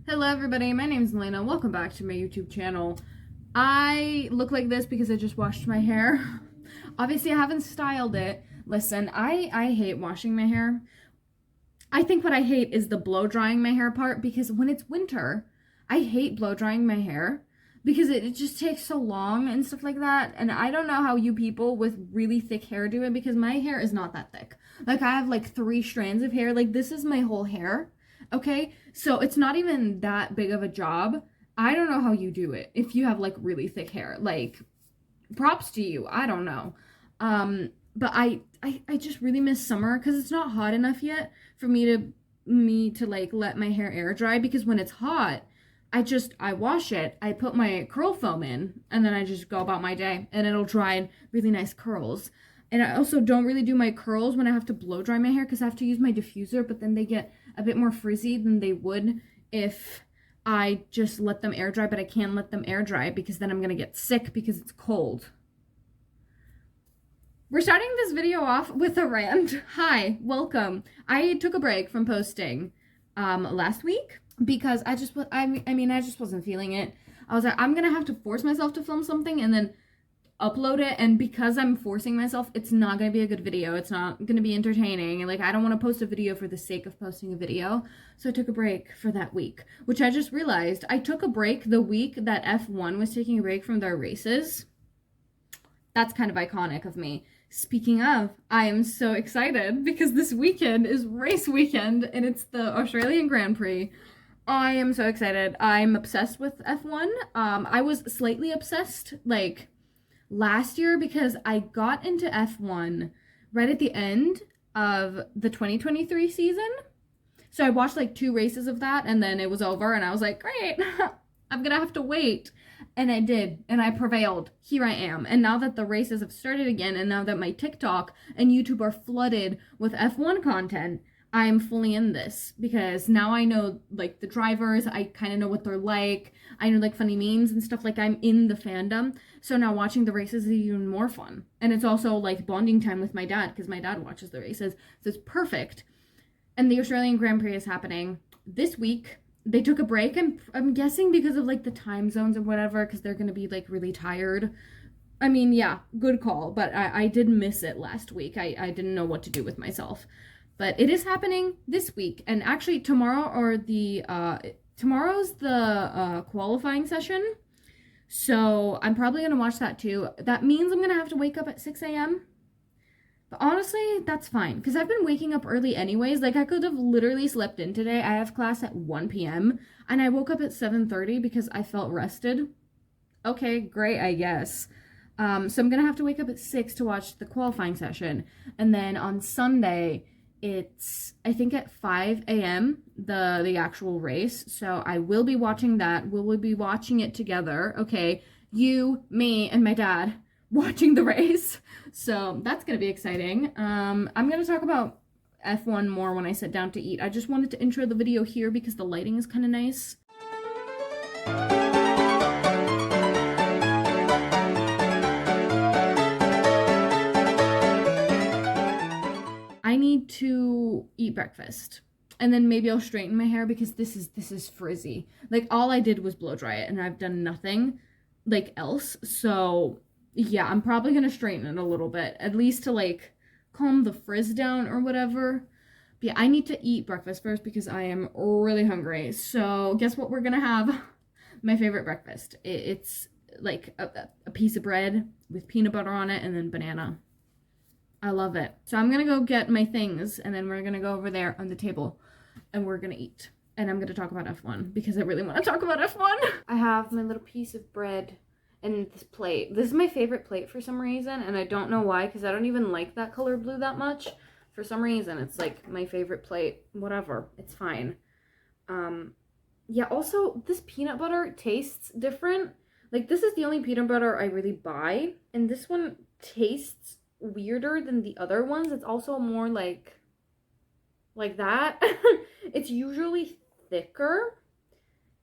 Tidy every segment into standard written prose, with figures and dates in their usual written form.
Hello everybody, my name is Elena. Welcome back to my YouTube channel. I look like this because I just washed my hair. Obviously I haven't styled it. Listen, I hate washing my hair. I think what I hate is the blow drying my hair part, because when it's winter, I hate blow drying my hair because it just takes so long and stuff like that. And I don't know how you people with really thick hair do it, because my hair is not that thick. Like, I have like 3 strands of hair. Like, this is my whole hair. Okay, so it's not even that big of a job. I don't know how you do it if you have like really thick hair. Like, props to you. I don't know. But I just really miss summer because it's not hot enough yet for me to like let my hair air dry, because when it's hot, I wash it, I put my curl foam in, and then I just go about my day and it'll dry in really nice curls. And I also don't really do my curls when I have to blow dry my hair, because I have to use my diffuser, but then they get a bit more frizzy than they would if I just let them air dry. But I can't let them air dry because then I'm gonna get sick because it's cold. We're starting this video off with a rant. Hi, welcome. I took a break from posting last week because I just wasn't feeling it. I was like, I'm gonna have to force myself to film something and then upload it, and because I'm forcing myself, it's not gonna be a good video. It's not gonna be entertaining, and like, I don't want to post a video for the sake of posting a video. So I took a break for that week, which I just realized I took a break the week that F1 was taking a break from their races. That's kind of iconic of me. Speaking of, I am so excited because this weekend is race weekend and it's the Australian Grand Prix. I am so excited. I'm obsessed with F1. I was slightly obsessed like last year because I got into F1 right at the end of the 2023 season. So I watched like 2 races of that and then it was over and I was like, great, I'm gonna have to wait. And I did, and I prevailed. Here I am. And now that the races have started again, and now that my TikTok and YouTube are flooded with F1 content, I'm fully in this, because now I know like the drivers, I kind of know what they're like. I know like funny memes and stuff. Like, I'm in the fandom. So now watching the races is even more fun. And it's also like bonding time with my dad, because my dad watches the races. So it's perfect. And the Australian Grand Prix is happening this week. They took a break, I'm guessing because of like the time zones or whatever, because they're gonna be like really tired. I mean, yeah, good call, but I did miss it last week. I didn't know what to do with myself. But it is happening this week, and actually tomorrow's the qualifying session. So I'm probably gonna watch that too. That means I'm gonna have to wake up at 6 a.m. But honestly, that's fine, because I've been waking up early anyways. Like, I could have literally slept in today. I have class at 1 p.m. and I woke up at 7:30 because I felt rested. Okay, great, I guess. So I'm gonna have to wake up at 6 to watch the qualifying session. And then on Sunday, it's, I think, at 5 a.m., the actual race. So I will be watching that. We'll be watching it together. Okay, you, me, and my dad watching the race. So that's gonna be exciting. I'm gonna talk about F1 more when I sit down to eat. I just wanted to intro the video here because the lighting is kind of nice. I need to eat breakfast, and then maybe I'll straighten my hair because this is frizzy. Like, all I did was blow dry it and I've done nothing like else. So yeah, I'm probably gonna straighten it a little bit, at least to like calm the frizz down or whatever. But yeah, I need to eat breakfast first because I am really hungry. So guess what we're gonna have? My favorite breakfast. It's like a piece of bread with peanut butter on it and then banana. I love it. So I'm gonna go get my things, and then we're gonna go over there on the table and we're gonna eat. And I'm gonna talk about F1 because I really want to talk about F1. I have my little piece of bread and this plate. This is my favorite plate for some reason, and I don't know why, because I don't even like that color blue that much. For some reason, it's like my favorite plate. Whatever, it's fine. Yeah, also, this peanut butter tastes different. Like, this is the only peanut butter I really buy, and this one tastes weirder than the other ones. It's also more like that. It's usually thicker.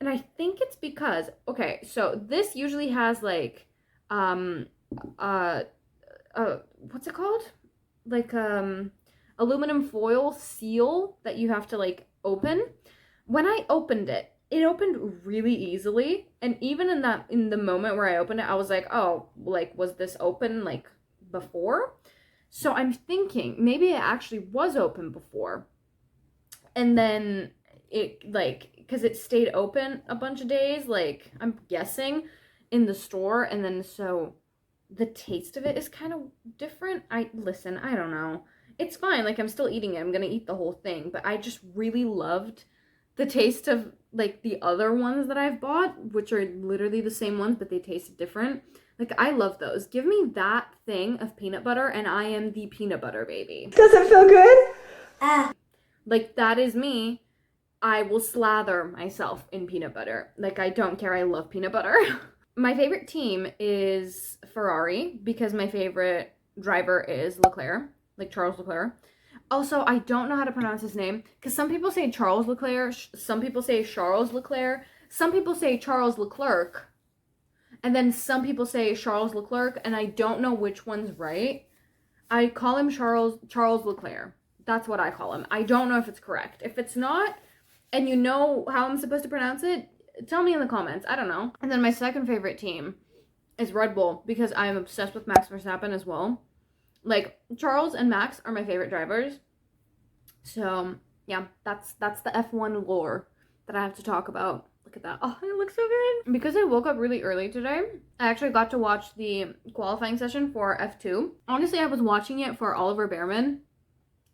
And I think it's because, okay, so this usually has like, what's it called? Like, aluminum foil seal that you have to like open. When I opened it, it opened really easily, and even in the moment where I opened it, I was like, oh, like was this open like before? So I'm thinking maybe it actually was open before, and then it like because it stayed open a bunch of days, like I'm guessing in the store, and then so the taste of it is kind of different. I don't know. It's fine. Like I'm still eating it. I'm gonna eat the whole thing, but I just really loved the taste of like the other ones that I've bought, which are literally the same ones, but they taste different. Like I love those. Give me that thing of peanut butter, and I am the peanut butter baby. Does it feel good? Ah. Like that is me. I will slather myself in peanut butter. Like I don't care. I love peanut butter. My favorite team is Ferrari because my favorite driver is Leclerc, like Charles Leclerc. Also, I don't know how to pronounce his name because some people say Charles Leclerc, some people say Charles Leclerc, some people say Charles Leclerc, and then some people say Charles Leclerc, and I don't know which one's right. I call him Charles Leclerc. That's what I call him. I don't know if it's correct. If it's not, and you know how I'm supposed to pronounce it, tell me in the comments. I don't know. And then my second favorite team is Red Bull because I'm obsessed with Max Verstappen as well. Like Charles and Max are my favorite drivers. So yeah, that's the F1 lore that I have to talk about. Look at that. Oh, it looks so good. Because I woke up really early today, I actually got to watch the qualifying session for F2. Honestly, I was watching it for Oliver Bearman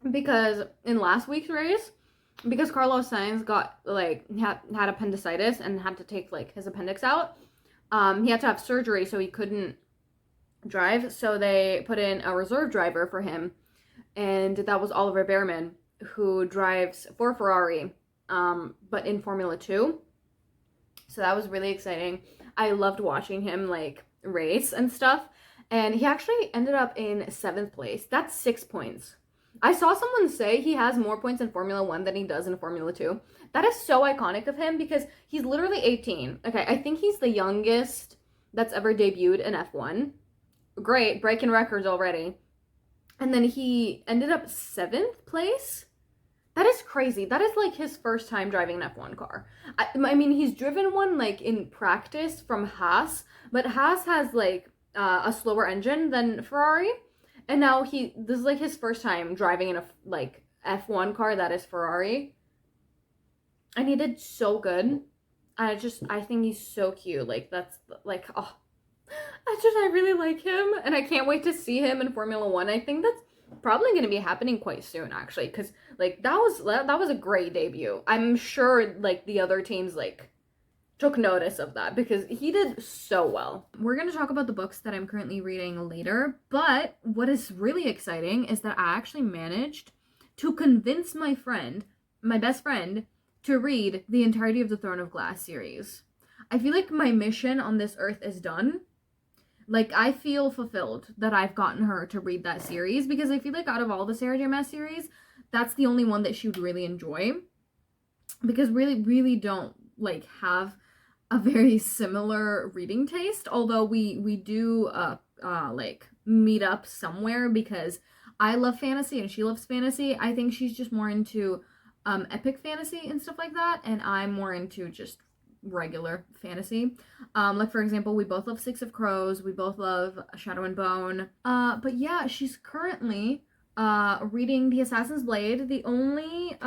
because in last week's race, because Carlos Sainz got like had appendicitis and had to take like his appendix out, he had to have surgery so he couldn't drive. So they put in a reserve driver for him, and that was Oliver Bearman, who drives for Ferrari, but in Formula 2. So that was really exciting. I loved watching him like race and stuff, and he actually ended up in 7th place. That's 6 points. I saw someone say he has more points in Formula 1 than he does in Formula 2. That is so iconic of him because he's literally 18. Okay, I think he's the youngest that's ever debuted in F1. Great, breaking records already. And then he ended up 7th place. That is crazy. That is like his first time driving an F1 car. I mean, he's driven one like in practice from Haas, but Haas has like a slower engine than Ferrari. And now this is like his first time driving in a like F1 car that is Ferrari. And he did so good. I think he's so cute. Like that's like, oh, I really like him. And I can't wait to see him in Formula 1. I think that's probably going to be happening quite soon actually. Because like that was a great debut. I'm sure like the other teams like took notice of that because he did so well. We're going to talk about the books that I'm currently reading later, but what is really exciting is that I actually managed to convince my best friend, to read the entirety of the Throne of Glass series. I feel like my mission on this earth is done. Like, I feel fulfilled that I've gotten her to read that series because I feel like out of all the Sarah J. Maas series, that's the only one that she would really enjoy because really don't like have a very similar reading taste, although we do like meet up somewhere because I love fantasy and she loves fantasy. I think she's just more into epic fantasy and stuff like that, and I'm more into just regular fantasy. Like for example, we both love Six of Crows, we both love Shadow and Bone. But yeah, she's currently reading The Assassin's Blade. The only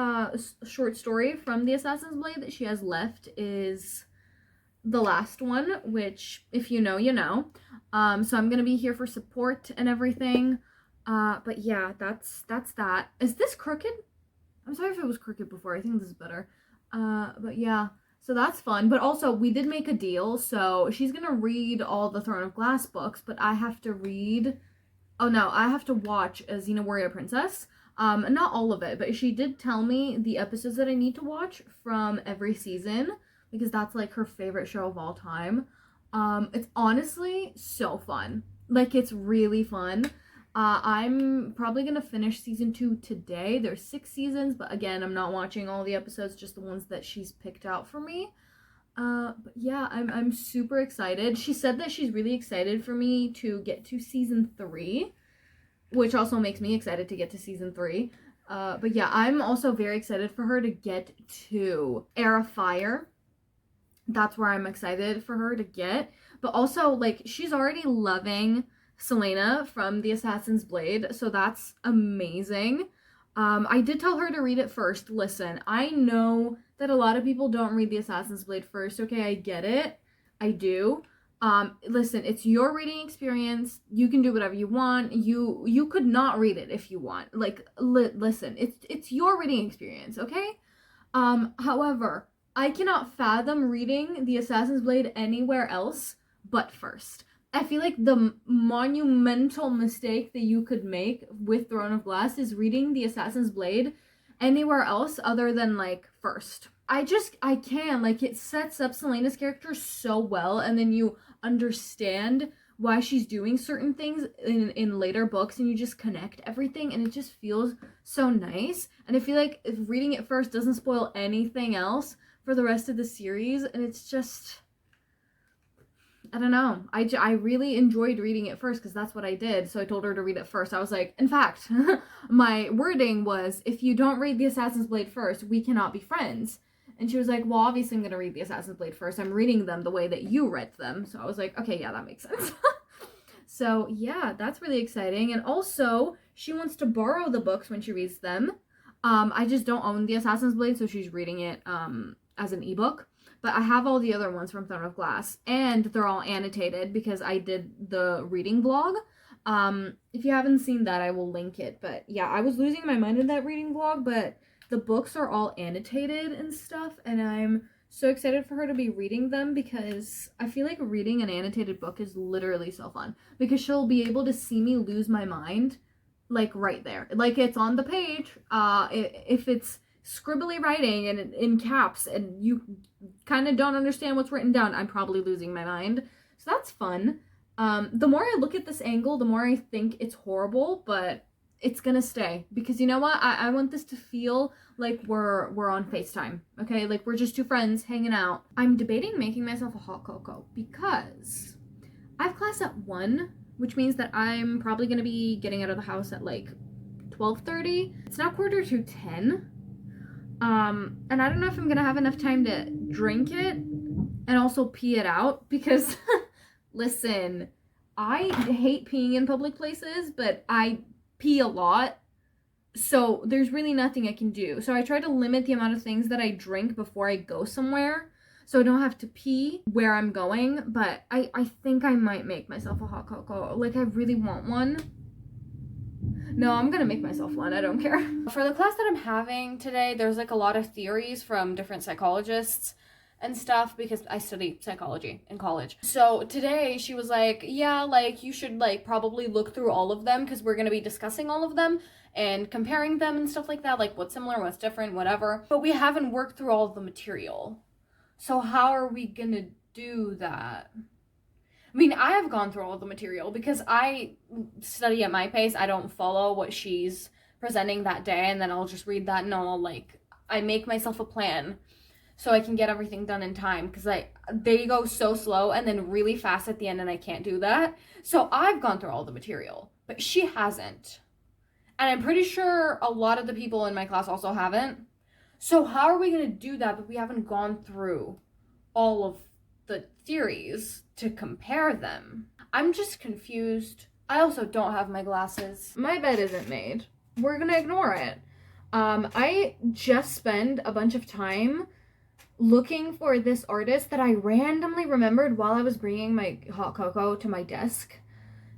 short story from The Assassin's Blade that she has left is the last one, which if you know, you know. So I'm gonna be here for support and everything. But yeah, that's that. Is this crooked? I'm sorry if it was crooked before. I think this is better. But yeah, so that's fun. But also, we did make a deal, so she's gonna read all the Throne of Glass books, but I have to read. Oh no, I have to watch a Xena Warrior Princess. Not all of it, but she did tell me the episodes that I need to watch from every season, because that's like her favorite show of all time. It's honestly so fun. Like, it's really fun. I'm probably gonna finish season 2 today. There's 6 seasons, but again, I'm not watching all the episodes, just the ones that she's picked out for me. But yeah, I'm super excited. She said that she's really excited for me to get to season 3, which also makes me excited to get to season 3. But yeah, I'm also very excited for her to get to Heir of Fire. That's where I'm excited for her to get. But also, like, she's already loving Selena from The Assassin's Blade, so that's amazing. I did tell her to read it first. Listen, I know that a lot of people don't read The Assassin's Blade first. Okay, I get it. I do. Listen, it's your reading experience. You can do whatever you want. You could not read it if you want. Like, listen, it's your reading experience, okay? However, I cannot fathom reading The Assassin's Blade anywhere else but first. I feel like the monumental mistake that you could make with Throne of Glass is reading The Assassin's Blade anywhere else other than, like, first. I can. Like, it sets up Selena's character so well, and then you understand why she's doing certain things in later books, and you just connect everything, and it just feels so nice. And I feel like if reading it first doesn't spoil anything else for the rest of the series, and it's just, I don't know. I really enjoyed reading it first because that's what I did. So I told her to read it first. I was like, in fact, my wording was, if you don't read The Assassin's Blade first, we cannot be friends. And she was like, well, obviously I'm going to read The Assassin's Blade first. I'm reading them the way that you read them. So I was like, okay, yeah, that makes sense. So yeah, that's really exciting. And also, she wants to borrow the books when she reads them. I just don't own The Assassin's Blade, so she's reading it as an ebook. But I have all the other ones from Throne of Glass, and they're all annotated because I did the reading vlog. If you haven't seen that, I will link it. But yeah, I was losing my mind in that reading vlog, but the books are all annotated and stuff, and I'm so excited for her to be reading them because I feel like reading an annotated book is literally so fun because she'll be able to see me lose my mind, like, right there. Like, it's on the page. If it's scribbly writing and in caps and you kind of don't understand what's written down, I'm probably losing my mind. So that's fun. The more I look at this angle, the more I think it's horrible, but it's gonna stay because you know what? I want this to feel like we're on FaceTime, okay? Like we're just two friends hanging out. I'm debating making myself a hot cocoa because I have class at 1, which means that I'm probably gonna be getting out of the house at like 12:30. It's now 9:45. And I don't know if I'm gonna have enough time to drink it and also pee it out because listen, I hate peeing in public places, but I pee a lot, so there's really nothing I can do. So I try to limit the amount of things that I drink before I go somewhere so I don't have to pee where I'm going. But I think I might make myself a hot cocoa. Like, I really want one. No, I'm gonna make myself one. I don't care. For the class that I'm having today, there's like a lot of theories from different psychologists and stuff because I study psychology in college. So today she was like, yeah, like you should like probably look through all of them because we're going to be discussing all of them and comparing them and stuff like that, like what's similar, what's different, whatever. But we haven't worked through all of the material. So how are we going to do that? I mean, I have gone through all of the material because I study at my pace. I don't follow what she's presenting that day, and then I'll just read that and I make myself a plan so I can get everything done in time because they go so slow and then really fast at the end, and I can't do that. So I've gone through all the material, but she hasn't. And I'm pretty sure a lot of the people in my class also haven't. So how are we going to do that, but we haven't gone through all of the theories to compare them? I'm just confused. I also don't have my glasses. My bed isn't made. We're going to ignore it. I just spend a bunch of time looking for this artist that I randomly remembered while I was bringing my hot cocoa to my desk.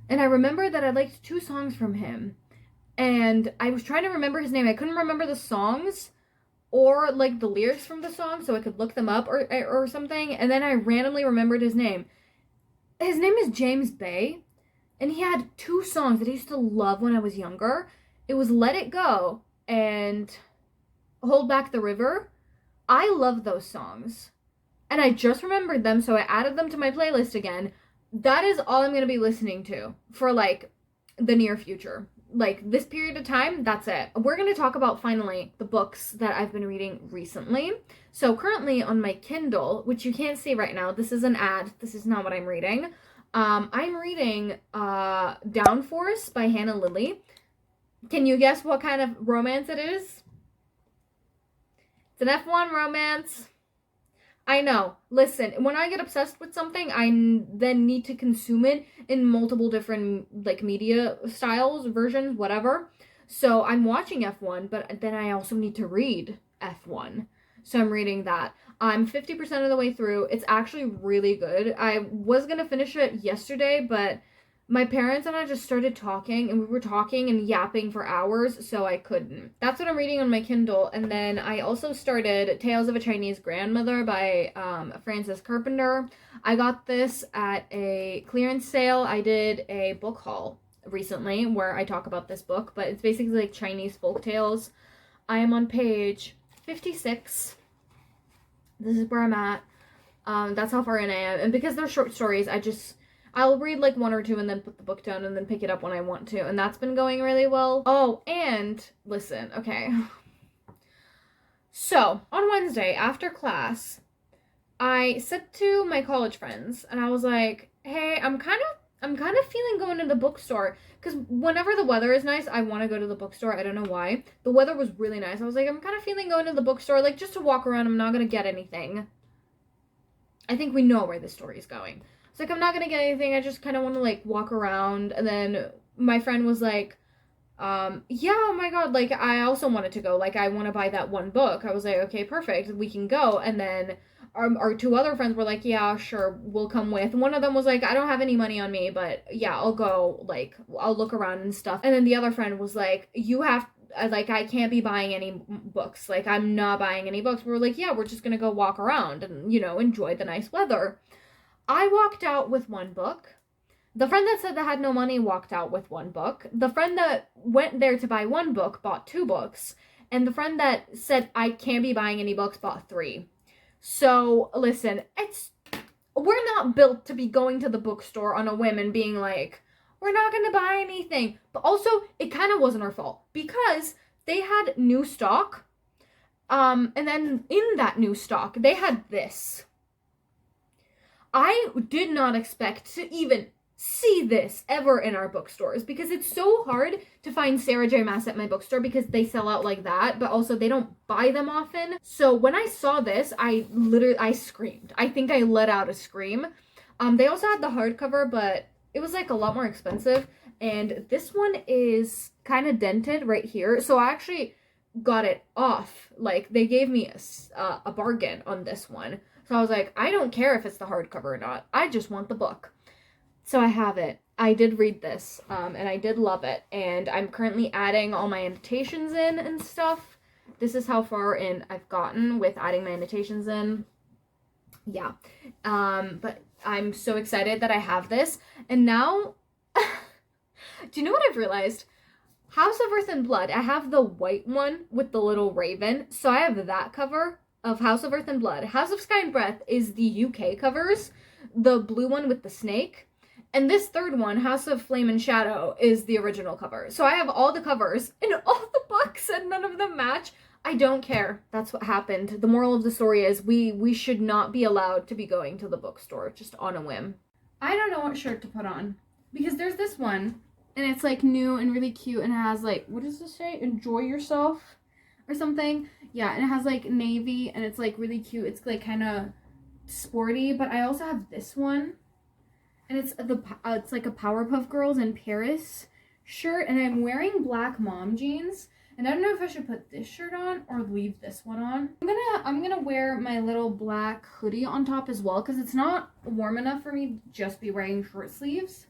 And I remembered that I liked 2 songs from him. And I was trying to remember his name. I couldn't remember the songs or like the lyrics from the song so I could look them up or something. And then I randomly remembered his name. His name is James Bay. And he had 2 songs that I used to love when I was younger. It was Let It Go and Hold Back the River. I love those songs. And I just remembered them, so I added them to my playlist again. That is all I'm going to be listening to for, like, the near future. Like, this period of time, that's it. We're going to talk about, finally, the books that I've been reading recently. So, currently on my Kindle, which you can't see right now, this is an ad. This is not what I'm reading. I'm reading Downforce by Hannah Lily. Can you guess what kind of romance it is? It's an F1 romance. I know. Listen, when I get obsessed with something, I then need to consume it in multiple different, like, media styles, versions, whatever. So I'm watching F1, but then I also need to read F1. So I'm reading that. I'm 50% of the way through. It's actually really good. I was going to finish it yesterday, but my parents and I just started talking, and we were talking and yapping for hours, so I couldn't. That's what I'm reading on my Kindle. And then I also started Tales of a Chinese Grandmother by Frances Carpenter. I got this at a clearance sale. I did a book haul recently where I talk about this book, but it's basically like Chinese folk tales. I am on page 56. This is where I'm at. That's how far in I am. And because they're short stories, I'll read like one or two and then put the book down and then pick it up when I want to. And that's been going really well. Oh, and listen, okay. So, on Wednesday after class, I said to my college friends and I was like, hey, I'm kind of feeling going to the bookstore, because whenever the weather is nice, I want to go to the bookstore. I don't know why. The weather was really nice. I was like, I'm kind of feeling going to the bookstore, like just to walk around. I'm not going to get anything. I think we know where this story is going. It's like, I'm not gonna get anything, I just kind of want to like walk around. And then my friend was like, yeah, oh my god, like I also wanted to go, like I want to buy that one book. I was like, okay, perfect, we can go. And then our two other friends were like, yeah, sure, we'll come with. One of them was like, I don't have any money on me, but yeah, I'll go, like I'll look around and stuff. And then the other friend was like, you have, like, I can't be buying any books, like I'm not buying any books. We were like, yeah, we're just gonna go walk around and, you know, enjoy the nice weather. I walked out with one book. The friend that said they had no money walked out with one book. The friend that went there to buy one book bought two books. And the friend that said I can't be buying any books bought three. So, listen, we're not built to be going to the bookstore on a whim and being like, we're not going to buy anything. But also, it kind of wasn't our fault, because they had new stock. And then in that new stock, they had this. I did not expect to even see this ever in our bookstores, because it's so hard to find Sarah J. Maas at my bookstore because they sell out like that, but also they don't buy them often. So when I saw this, I screamed. I think I let out a scream. They also had the hardcover, but it was like a lot more expensive. And this one is kind of dented right here. So I actually got it off. Like, they gave me a bargain on this one. So I was like, I don't care if it's the hardcover or not. I just want the book. So I have it. I did read this, and I did love it. And I'm currently adding all my annotations in and stuff. This is how far in I've gotten with adding my annotations in. Yeah. But I'm so excited that I have this. And now, do you know what I've realized? House of Earth and Blood. I have the white one with the little raven. So I have that cover of House of Earth and Blood. House of Sky and Breath is the UK covers, the blue one with the snake. And this third one, House of Flame and Shadow, is the original cover. So I have all the covers in all the books and none of them match. I don't care. That's what happened. The moral of the story is we should not be allowed to be going to the bookstore just on a whim. I don't know what shirt to put on, because there's this one and it's like new and really cute and it has like, what does this say? Enjoy yourself or something. Yeah, and it has like navy and it's like really cute. It's like kind of sporty. But I also have this one, and it's like a Powerpuff Girls in Paris shirt, and I'm wearing black mom jeans. And I don't know if I should put this shirt on or leave this one on. I'm gonna wear my little black hoodie on top as well, because it's not warm enough for me to just be wearing short sleeves.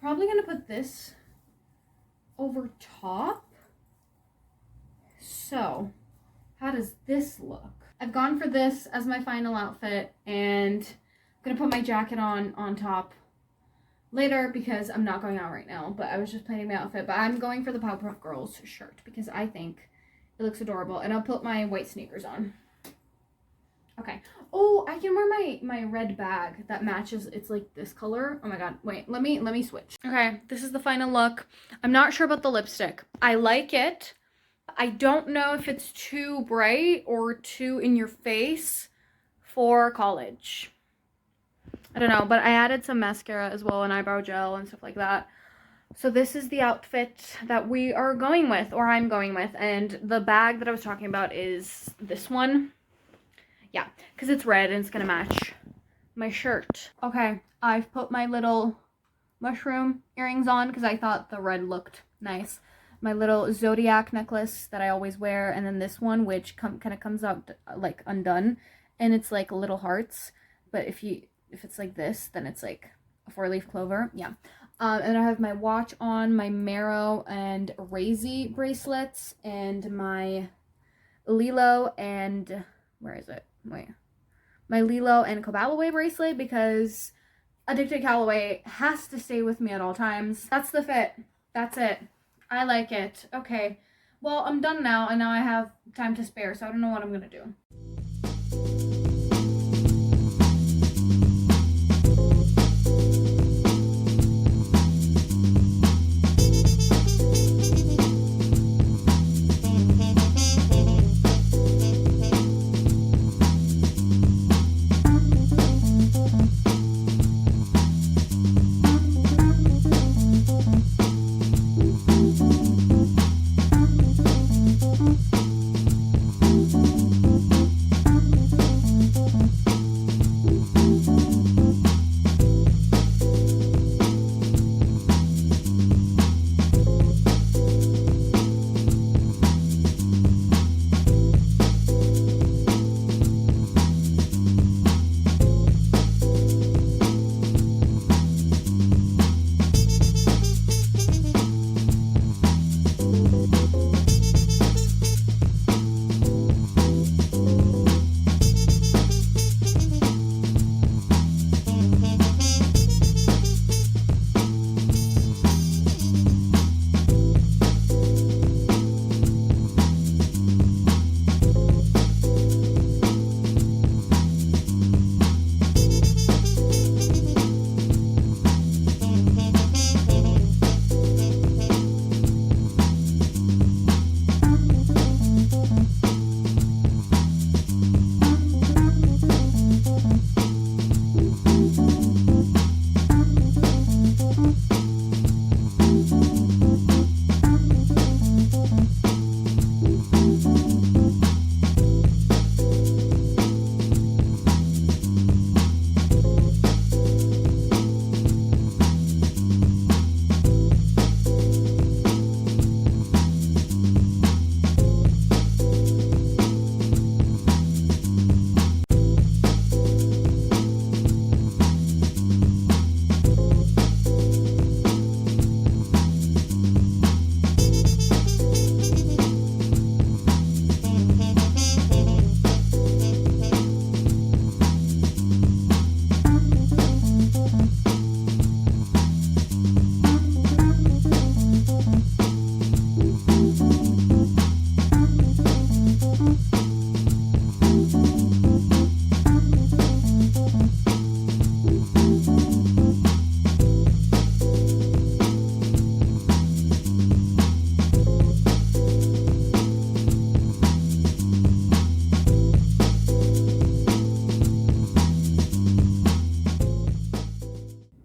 Probably gonna put this over top. So, how does this look? I've gone for this as my final outfit, and I'm gonna put my jacket on top later because I'm not going out right now, but I was just planning my outfit. But I'm going for the Powerpuff Girls shirt because I think it looks adorable, and I'll put my white sneakers on. Okay. Oh, I can wear my red bag that matches. It's like this color. Oh my god. Wait, let me switch. Okay, this is the final look. I'm not sure about the lipstick. I like it. I don't know if it's too bright or too in your face for college. I don't know, but I added some mascara as well and eyebrow gel and stuff like that. So this is the outfit that we are going with, or I'm going with, and the bag that I was talking about is this one. Yeah, because it's red and it's gonna match my shirt. Okay, I've put my little mushroom earrings on because I thought the red looked nice. My little zodiac necklace that I always wear, and then this one which kind of comes out like undone, and it's like little hearts. But if it's like this, then it's like a 4-leaf clover. Yeah. And I have my watch on, my Marrow and Razy bracelets, and my Lilo and where is it? Wait, my Lilo and Coballaway bracelet because Addicted Callaway has to stay with me at all times. That's the fit. That's it. I like it. Okay. Well, I'm done now, and now I have time to spare, so I don't know what I'm gonna do.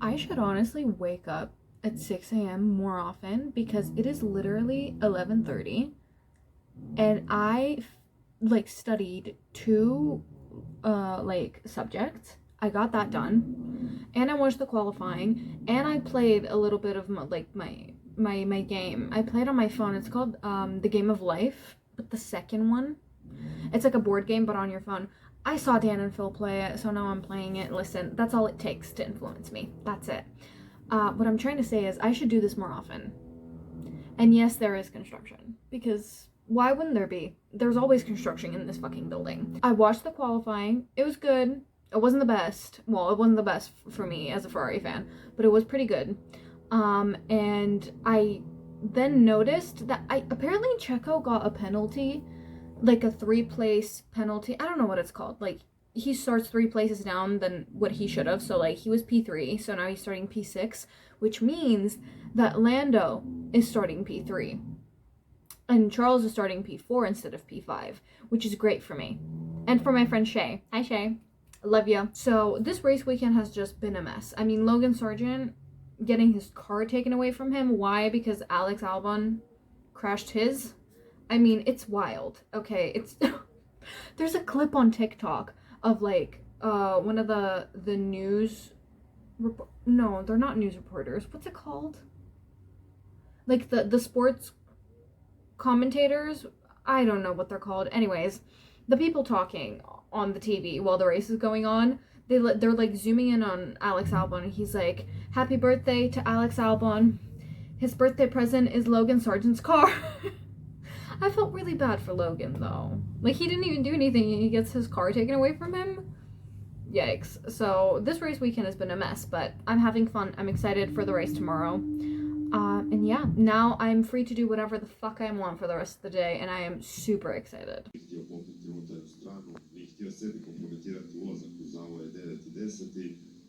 I should honestly wake up at 6 a.m. more often because it is literally 11:30 and I like studied 2 like subjects. I got that done and I watched the qualifying and I played a little bit of my game. I played on my phone. It's called The Game of Life, but the second one. It's like a board game but on your phone. I saw Dan and Phil play it, so now I'm playing it. Listen, that's all it takes to influence me. That's it. What I'm trying to say is I should do this more often. And yes, there is construction. Because why wouldn't there be? There's always construction in this fucking building. I watched the qualifying. It was good. It wasn't the best. Well, it wasn't the best for me as a Ferrari fan, but it was pretty good. And I then noticed that apparently Checo got a penalty, like a 3-place penalty. I don't know what it's called. Like, he starts 3 places down than what he should have. So, like, he was P3, so now he's starting P6, which means that Lando is starting P3. And Charles is starting P4 instead of P5, which is great for me. And for my friend Shay. Hi, Shay. I love you. So, this race weekend has just been a mess. I mean, Logan Sargent, getting his car taken away from him. Why? Because Alex Albon crashed his. I mean, it's wild. Okay, it's there's a clip on TikTok of like one of the news no, they're not news reporters. What's it called? Like the sports commentators? I don't know what they're called. Anyways, the people talking on the TV while the race is going on, they're like zooming in on Alex Albon. He's like, "Happy birthday to Alex Albon. His birthday present is Logan Sargent's car." I felt really bad for Logan though. Like, he didn't even do anything and he gets his car taken away from him. Yikes. So this race weekend has been a mess, but I'm having fun. I'm excited for the race tomorrow. And yeah, now I'm free to do whatever the fuck I want for the rest of the day, and I am super excited.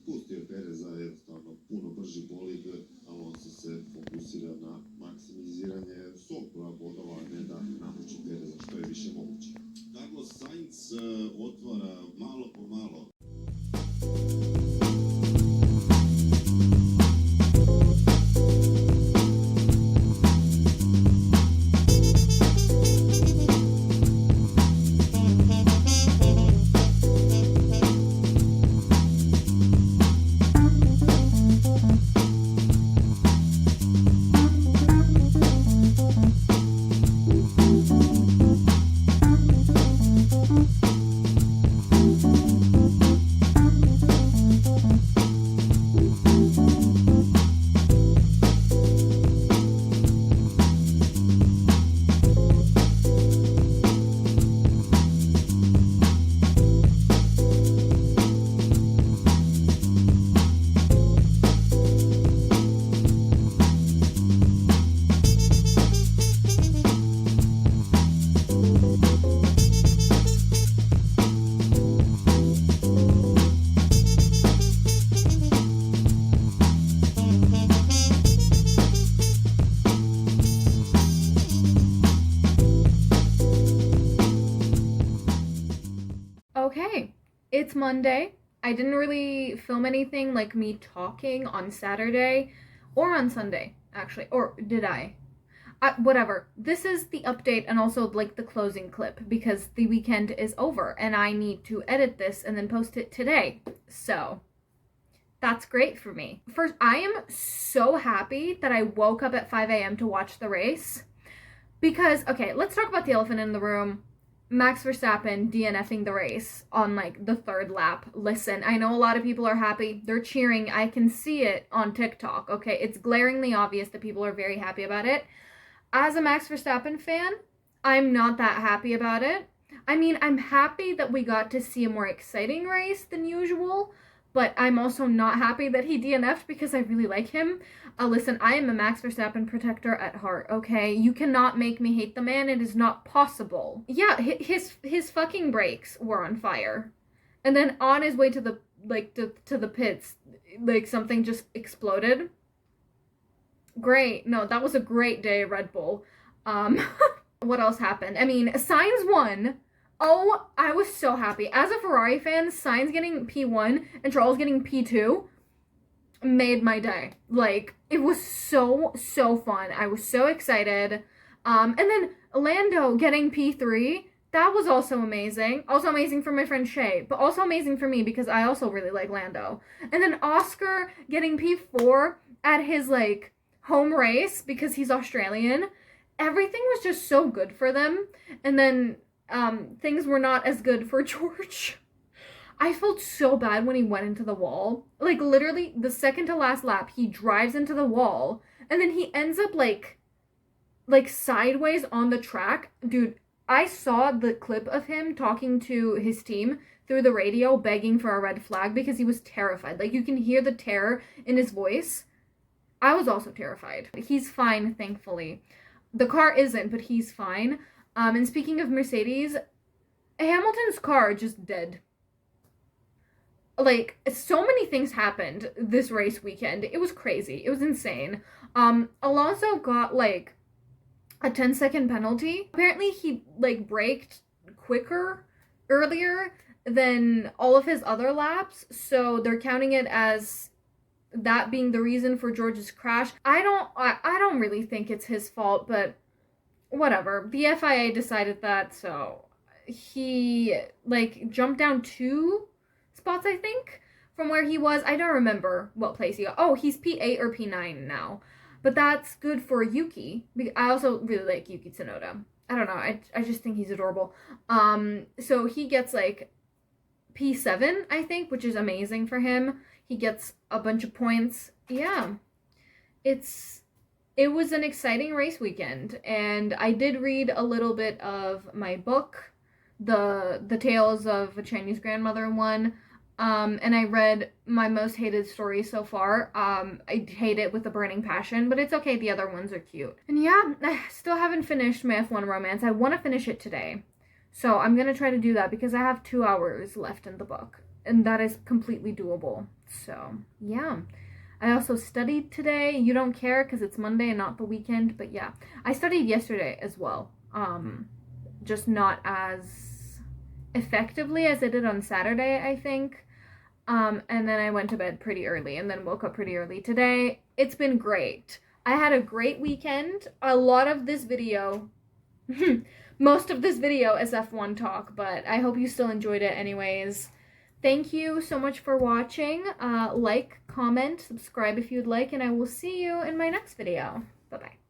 Pustio je Pereza jednostavno puno brži bolid, ali on se fokusira na maksimiziranje svog broja bodova, ne da namuči Pereza što je više moguće. Carlos Sainz otvara malo po malo. Okay, it's Monday. I didn't really film anything like me talking on Saturday or on Sunday, actually. Or did I? Whatever. This is the update and also like the closing clip because the weekend is over and I need to edit this and then post it today. So that's great for me. First, I am so happy that I woke up at 5 a.m. to watch the race because, okay, let's talk about the elephant in the room. Max Verstappen DNFing the race on like the third lap. Listen, I know a lot of people are happy. They're cheering. I can see it on TikTok. Okay, it's glaringly obvious that people are very happy about it. As a Max Verstappen fan, I'm not that happy about it. I mean, I'm happy that we got to see a more exciting race than usual, but I'm also not happy that he DNF'd because I really like him. Listen, I am a Max Verstappen protector at heart, okay? You cannot make me hate the man. It is not possible. Yeah, his fucking brakes were on fire. And then on his way to the, like, to the pits, like, something just exploded. Great. No, that was a great day at Red Bull. What else happened? I mean, Sainz won. Oh, I was so happy. As a Ferrari fan, Sainz getting P1 and Charles getting P2 made my day. Like, it was so fun. I was so excited. And then Lando getting P3, that was also amazing. Also amazing for my friend Shay, but also amazing for me because I also really like Lando. And then Oscar getting P4 at his, like, home race because he's Australian. Everything was just so good for them. And then things were not as good for George. I felt so bad when he went into the wall. Like, literally, the second to last lap, he drives into the wall, and then he ends up, like sideways on the track. Dude, I saw the clip of him talking to his team through the radio, begging for a red flag, because he was terrified. Like, you can hear the terror in his voice. I was also terrified. He's fine, thankfully. The car isn't, but he's fine. And speaking of Mercedes, Hamilton's car just dead. Like, so many things happened this race weekend. It was crazy. It was insane. Alonso got, like, a 10-second penalty. Apparently, he, like, braked quicker earlier than all of his other laps, so they're counting it as that being the reason for George's crash. I don't really think it's his fault, but whatever. The FIA decided that, so he like jumped down 2 spots, I think, from where he was. I don't remember what place he got. Oh, he's P8 or P9 now. But that's good for Yuki. I also really like Yuki Tsunoda. I don't know. I just think he's adorable. So he gets like P7, I think, which is amazing for him. He gets a bunch of points. Yeah. It was an exciting race weekend, and I did read a little bit of my book, The Tales of a Chinese Grandmother one. And I read my most hated story so far. I hate it with a burning passion, but it's okay. The other ones are cute. And yeah, I still haven't finished my F1 romance. I want to finish it today. So I'm going to try to do that because I have 2 hours left in the book. And that is completely doable. So yeah. I also studied today. You don't care because it's Monday and not the weekend. But yeah, I studied yesterday as well. Just not as effectively as I did on Saturday, I think. And then I went to bed pretty early and then woke up pretty early today. It's been great. I had a great weekend. A lot of this video, most of this video is F1 talk, but I hope you still enjoyed it anyways. Thank you so much for watching. Like, comment, subscribe if you'd like, and I will see you in my next video. Bye-bye.